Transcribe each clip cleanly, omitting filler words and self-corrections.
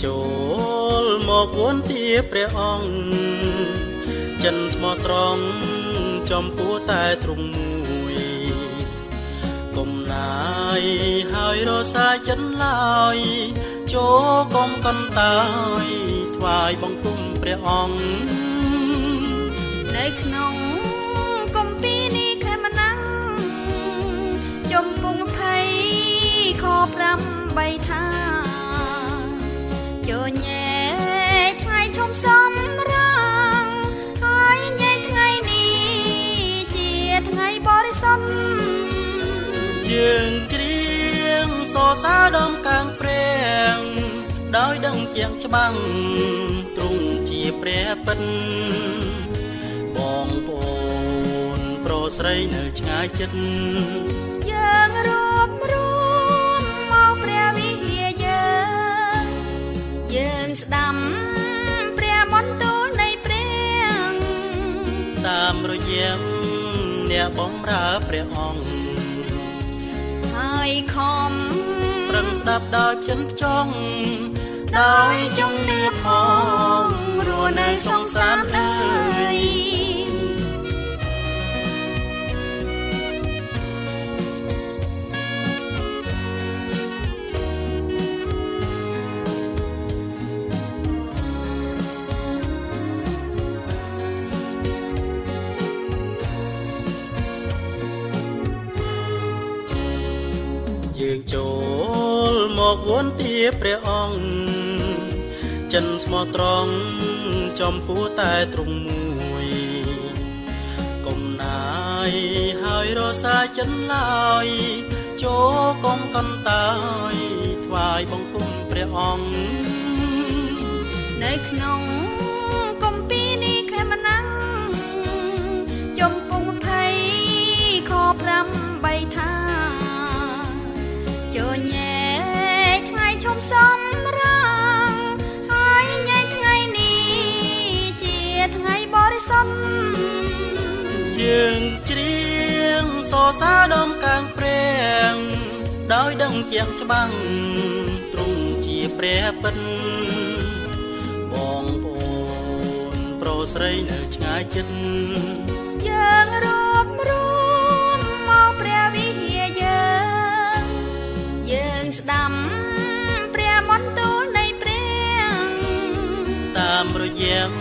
ចូលមកវន្ទាព្រះអង្គចិនស្មោះត្រង់ចំពោះតែទ្រង់មួយគុំណាយហើយរសាយចិនឡើយចូលកុំកន្តើយថ្វាយបង្គំព្រះអង្គនៅក្នុងគម្ពីរនេះខែមណាំងចំពុង20ខ8ថាចូលញ៉ែថ្ងៃឈុំសំរងហើយញ៉ែថ្ងៃនេះជាថ្ងៃបរិសុទ្ធយើងច្រៀងសរសើរដំកាងព្រះដោយដឹងជាងច្បាំងទ្រង់ជាព្រះពិតបងប្អូនប្រុសស្រីនៅឆ្ងាយចិត្តយើងរួបរួមមកព្រះវិហារយើងស្ដាំព្រះបន្ទូលនៃព្រះតា តាមរយៈអ្នកបំរើព្រះអង្គហើយខំប្រឹងស្ដាប់ដោយផ្ចិនផ្ចង់ដោយជំនឿផងរស់នៅសង្សារអើយយើងចូលមកវន្ទាព្រះអង្គចិនស្មោះត្រង់ចំពោះតែទ្រង់មួយកុំណាយហើយរសាចិនឡើយចូលកុំកន្តើយថ្វាយបង្គំព្រះអង្គនៅក្នុងគម្ពីរនេះខែមណាំងចំពុះ20ខ5 3ថាចូលញែកថ្ងៃឈុំសំរាងហើយញែកថ្ងៃនេះជាថ្ងៃបរិសុទ្ធយើងច្រៀងសរសើរដំកាងព្រះដោយដឹងជាក់ច្បាំងទ្រង់ជាព្រះពិតបងប្អូនប្រុសស្រីនៅឆ្ងាយចិត្តយើងរួមមកព្រះវិហារយើងស្ដាំព្រះមន្តទូលនៃព្រះតាមរយៈ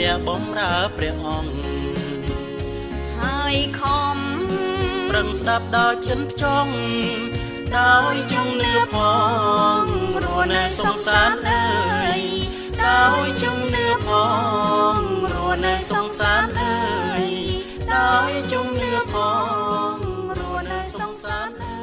អ្នកបំរើព្រះអង្គហើយខំប្រឹងស្ដាប់ដោយផ្ចិនផ្ចង់ដោយជំនឿផងរស់នៅសង្សារអើយដោយជំនឿផងរស់នៅសង្សារអើយដោយជំនឿផងរស់នៅសង្សារអើយ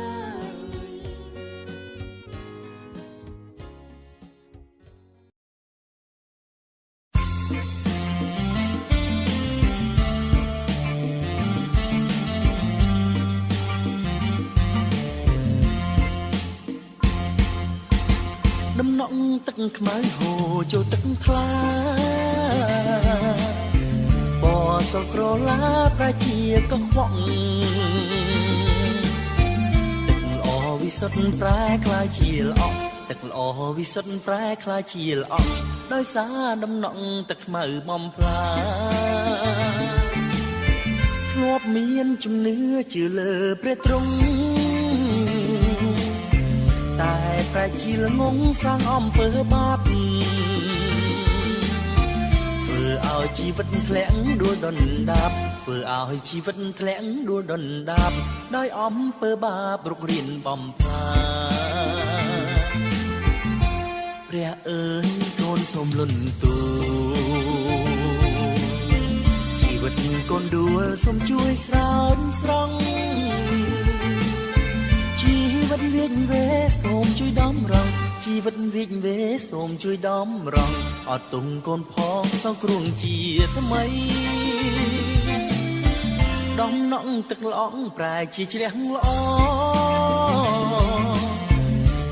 ដំណក់ទឹកខ្មៅហូរចូលទឹកថ្លាបសក្រឡាប្រជាក៏ខ្វក់ទឹកល្អវិសុទ្ធប្រែក្លាយជាល្អទឹកល្អវិសុទ្ធប្រែក្លាយជាល្អដោយសារដំណក់ទឹកខ្មៅបំផ្លាធ្លាប់មានជំនឿជឿលើព្រះទ្រង់តែប្រែជាល្ងងសាងអំពើបាបធ្វើឲ្យជីវិតធ្លាក់ដួលដុនដាបធ្វើឲ្យជីវិតធ្លាក់ដួលដុនដាបដោយអំពើបាបរុករានបំផ្លាញព្រះអើយកូនសូមលន់ទូជីវិតកូនដួលសូមជួយស្រោចស្រង់ជីវិតវិញ្ញវេសូមជួយដំរងជីវិតវិញ្ញវេសូមជួយដំរងអត់ទុំកូនផងសង្គ្រោះជាថ្មីដំណក់ទឹកល្អប្រែជាជ្រះល្អ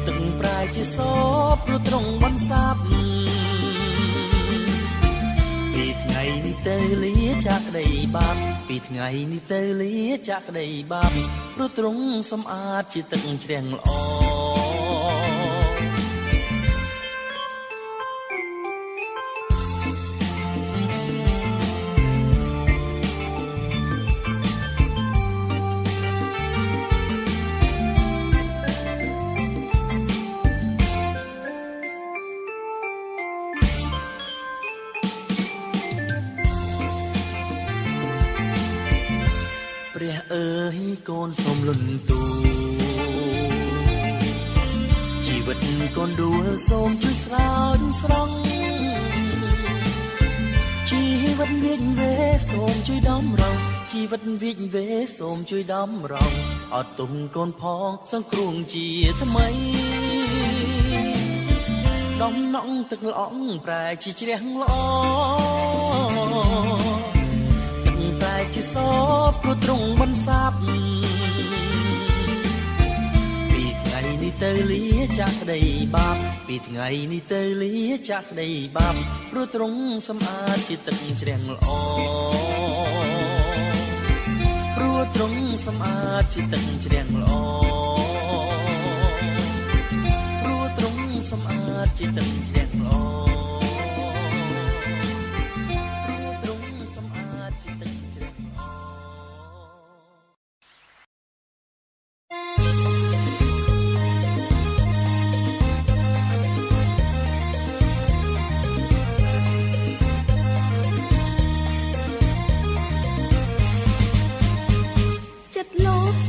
ទឹកប្រែជាសពព្រោះត្រង់បន្សាបពីថ្ងៃនេះទៅលាចាក់ក្តីបាបពីថ្ងៃនេះទៅលាចាក់ក្តីបាបព្រោះទ្រង់សម្អាតជាទឹកជ្រះល្អព្រះអើយកូនសូមលន់ទូជីវិតកូនដួលសូមជួយស្រោចស្រង់ជីវិតវិញ្ញវេសូមជួយដំរងជីវិតវិញ្ញវេសូមជួយដំរងអត់ទុំកូនផងសង្គ្រោះជាថ្មីដំណក់ទឹកល្អប្រែជាជ្រះល្អតែជាសពព្រោះទ្រង់បន្សាបពីថ្ងៃនេះទៅលាចាក់ក្តីបាបពីថ្ងៃនេះទៅលាចាក់ក្តីបាបព្រោះទ្រង់សម្អាតជាទឹកជ្រះល្អ វត្រង់សម្អាតជាទឹកជ្រះល្អព្រោះត្រង់សម្អាតជាទឹកជ្រះល្អព្រោះត្រង់សម្អាតជាទឹកជ្រះល្អ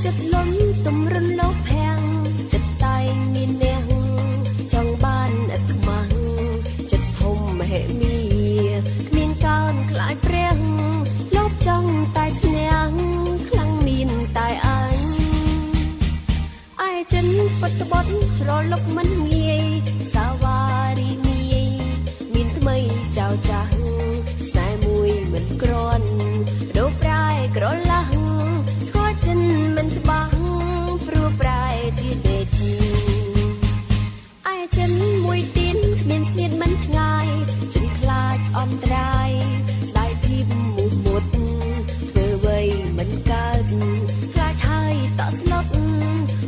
ចិត្តលំទំរំលោភភាំងចិត្តតែងមានអ្នកចង់បានឥតខ្មាំងចិត្តធំមហិមាគ្មានកើនខ្លាចព្រះលោកចង់តែឈ្នះខ្លាំងមានតែអញឯចិនពតបត់រលុកមិនងាយសាវ៉ារីមីមានថ្មីចៅចាស់ស្នេហ៍មួយមិនក្រាន់ដូរប្រែក្រឡាស់ស្គាល់ចិនមិនច្បាស់ព្រោះប្រែជាដេកឯចិនមួយទៀនគ្មានស្នៀតមិនឆ្ងាយចិនខ្លាចអន្តរាយស្ដាយភាពមុះមុតធ្វើអ្វីមិនកើតខ្លាចហើយតក់ស្លុត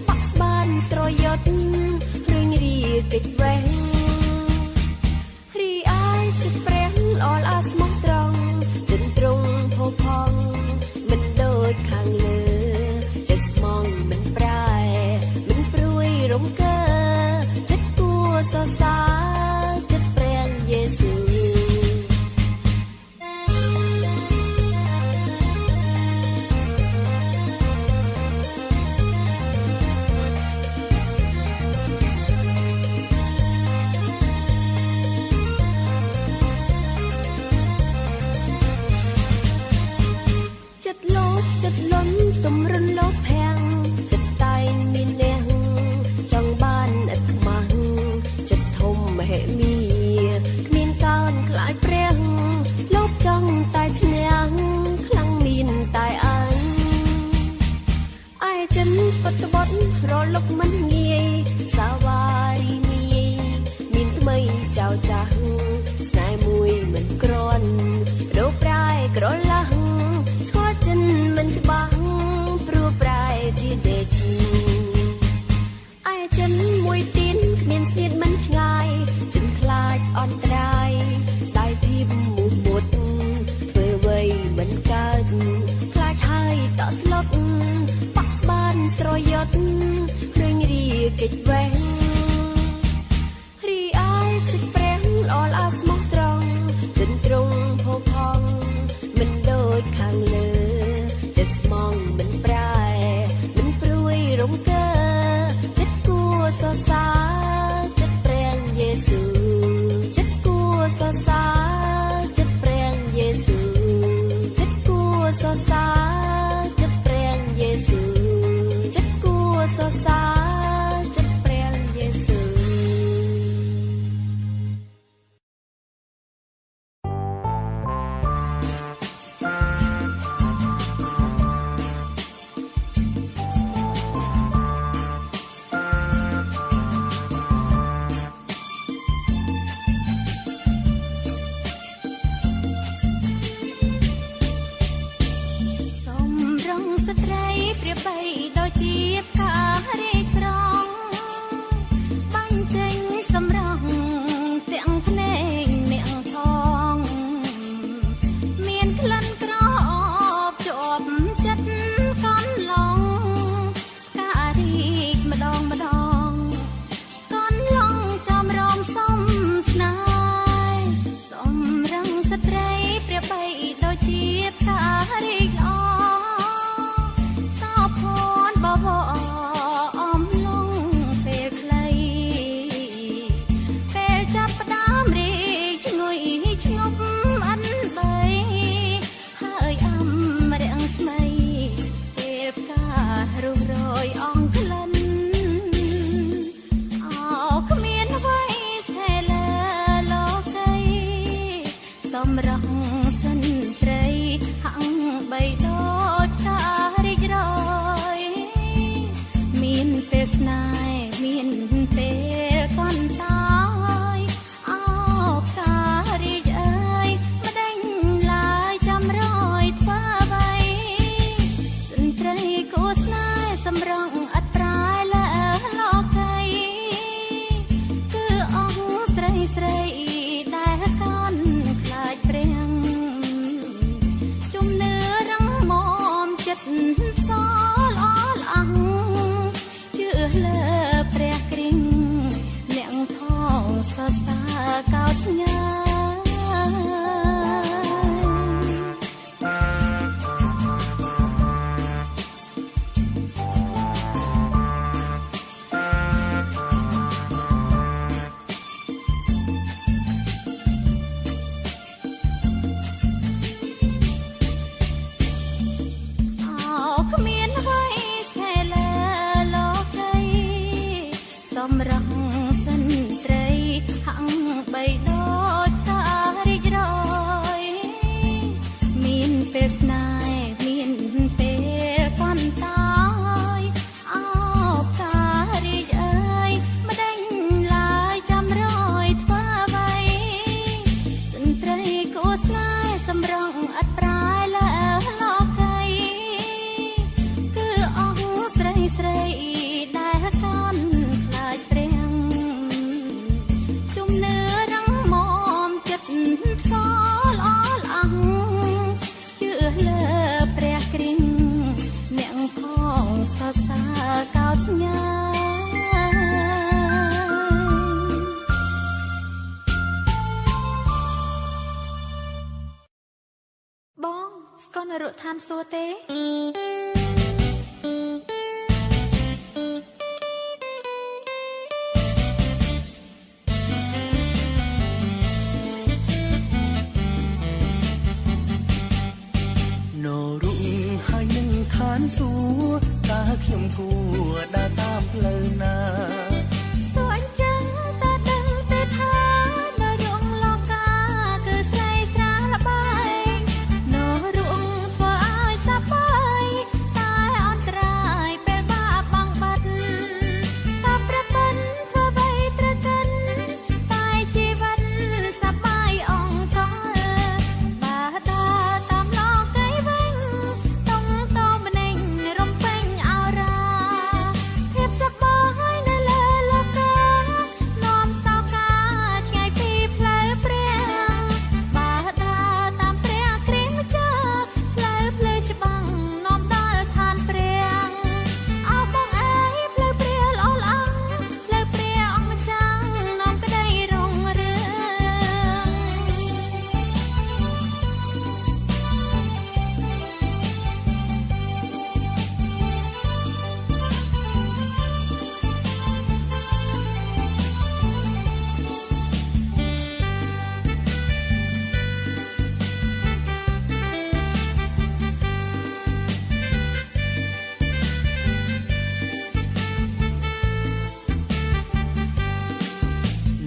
បាក់ស្បានស្រយុតរៀងរាកិច្ចវែងរីឯចិត្តព្រះល្អល្អស្មោះត្រង់ចិនត្រង់ផុសផង់មិនដូចខាងលើចិត្តស្មងមិនប្រែមិនព្រួយរំកើចិត្តគួរសរសើរចិត្តព្រះយេស៊ូវចិត្តលំទំរំលោភភាំងចិត្តតែងមានអ្នកចង់បានឥតខ្មាំងចិត្តធំមហិមាគ្មានកើនខ្លាចព្រះលោកចង់តែឈ្នះខ្លាំងមានតែអញឯចិនពតបត់រលុកមិនងាយសាវ៉ារីមីមានថ្មីចៅចាស់ស្នេហ៍មួយមិនក្រាន់ដូរប្រែក្រឡាស់ស្គាល់ចិនមិនច្បាស់ព្រោះប្រែជាដេកឯចិនមួយទៀនគ្មានស្នៀតមិនឆ្ងាយចិនខ្លាចអន្តរាយស្ដាយភាពមុះមុតធ្វើអ្វីមិនកើតខ្លាចហើយតក់ស្លុតបាក់ស្បានស្រយុតរៀងរាកិច្ចវែងរីឯចិត្តព្រះល្អល្អស្មោះត្រង់ចិនត្រង់ផុសផង់មិនដូចខាងលើចិត្តស្មងមិនប្រែមិនព្រួយរំកើចិត្តគួរសរសើរចិត្តព្រះយេស៊ូវចិត្តគួរសរសើរចិត្តព្រះយេស៊ូវចិត្តគួរសរសើរចិត្តព្រះយេស៊ូវចិត្តគួរសរសើរចិត្តព្រះយេស៊ូវ ស្គាល់នរកឋានសួគ៌ទេ នរុងហើយនឹងឋានសួគ៌តើខ្ញុំគួរដើរតាមផ្លូវណា សួរអញ្ចឹងតើដឹងទេថានរងលោកាគឺស្រីស្រាល្បែងនរងធ្វើឲ្យសប្បាយតែអន្តរាយពេលបាបបងបាត់តាប្រពន្ធធ្វើបីត្រូវកិនតែជីវិតសប្បាយអង្កលបើដើរតាមលោកីវិញតុងតម្នេញរំពេញអរ៉ាភាពសប្បាយនៅលើលោកកានាំសោកាឆ្ងាយពីផ្លូវព្រះបើដើរតាមព្រះគ្រីម្ចាស់ផ្លូវភ្លឺច្បាំងនាំដល់ឋានព្រះអោបងអើយផ្លូវព្រះល្អល្អផ្លូវព្រះអង្គម្ចាស់នាំក្តីរុងរឿង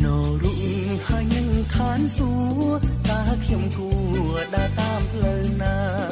នរុងហើយនឹងឋានសួគ៌តើខ្ញុំគួរដើរតាមផ្លូវណា